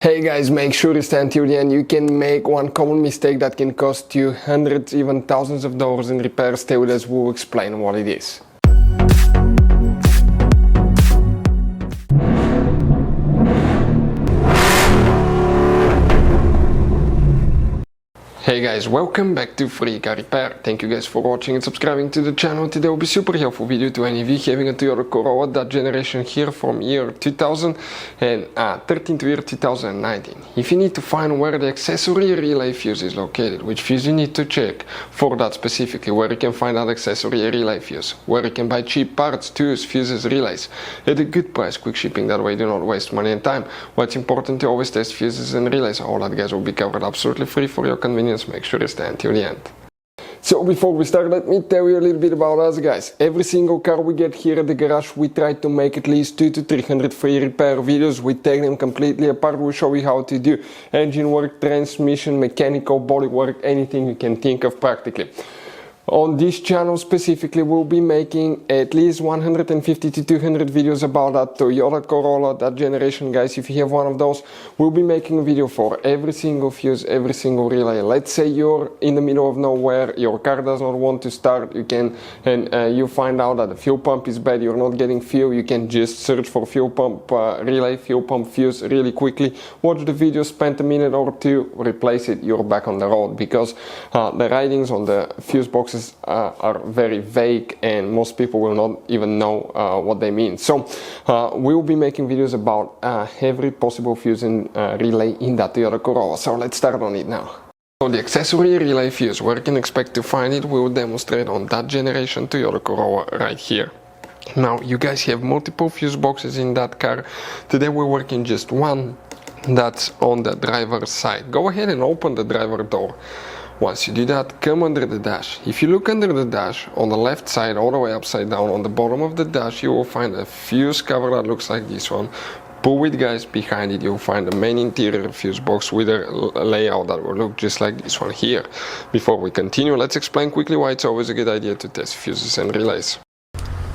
Hey guys, make sure to stay until the end. You can make one common mistake that can cost you hundreds, even thousands of dollars in repairs. Stay with us, we'll explain what it is. Hey guys, welcome back to Free Car Repair. Thank you guys for watching and subscribing to the channel. Today will be super helpful video to any of you having a Toyota Corolla, that generation here from year 2013 to year 2019. If you need to find where the accessory relay fuse is located, which fuse you need to check for that specifically, where you can find that accessory relay fuse, where you can buy cheap parts, tools, fuses, relays at a good price, quick shipping, that way you do not waste money and time. What's important to always test fuses and relays, all that guys will be covered absolutely free for your convenience. Make sure you stay until the end. So before we start, let me tell you a little bit about us guys. Every single car we get here at the garage, we try to make at least 200 to 300 free repair videos. We take them completely apart. We show you how to do engine work, transmission, mechanical, body work, anything you can think of practically. On this channel specifically, we'll be making at least 150 to 200 videos about that Toyota Corolla, that generation guys. If you have one of those, we'll be making a video for every single fuse, every single relay. Let's say you're in the middle of nowhere, your car does not want to start, you find out that the fuel pump is bad, you're not getting fuel, you can just search for fuel pump relay, fuel pump fuse really quickly, watch the video, spend a minute or two, replace it, you're back on the road, because the writings on the fuse boxes are very vague and most people will not even know what they mean. So we'll be making videos about every possible fuse and relay in that Toyota Corolla. So let's start on it now. So the accessory relay fuse, where you can expect to find it, we will demonstrate on that generation Toyota Corolla right here. Now you guys have multiple fuse boxes in that car. Today we're working just one that's on the driver's side. Go ahead and open the driver door. Once you do that, come under the dash. If you look under the dash, on the left side, all the way upside down, on the bottom of the dash, you will find a fuse cover that looks like this one. Pull it guys, behind it you'll find the main interior fuse box with a layout that will look just like this one here. Before we continue, let's explain quickly why it's always a good idea to test fuses and relays.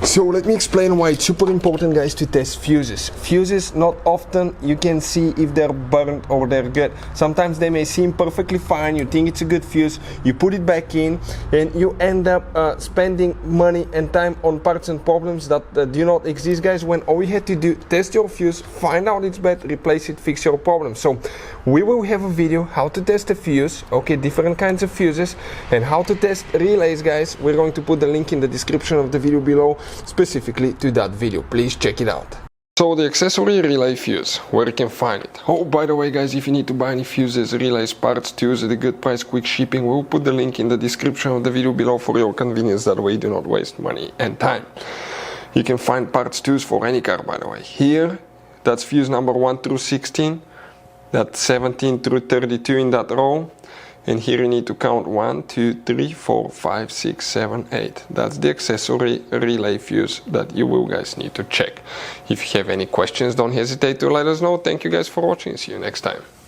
So let me explain why it's super important guys to test fuses. Fuses, not often you can see if they're burnt or they're good. Sometimes they may seem perfectly fine, you think it's a good fuse, you put it back in and you end up spending money and time on parts and problems that do not exist guys, when all you had to do, test your fuse, find out it's bad, replace it, fix your problem. So we will have a video how to test a fuse, okay, different kinds of fuses, and how to test relays guys. We're going to put the link in the description of the video below specifically to that video. Please check it out. So the accessory relay fuse, where you can find it. Oh, by the way guys, if you need to buy any fuses, relays, parts, tools at a good price, quick shipping, we'll put the link in the description of the video below for your convenience, that way you do not waste money and time. You can find parts, tools for any car, by the way. Here, that's fuse number 1 through 16, that's 17 through 32 in that row. And here you need to count 1, 2, 3, 4, 5, 6, 7, 8. That's the accessory relay fuse that you will guys need to check. If you have any questions, don't hesitate to let us know. Thank you guys for watching. See you next time.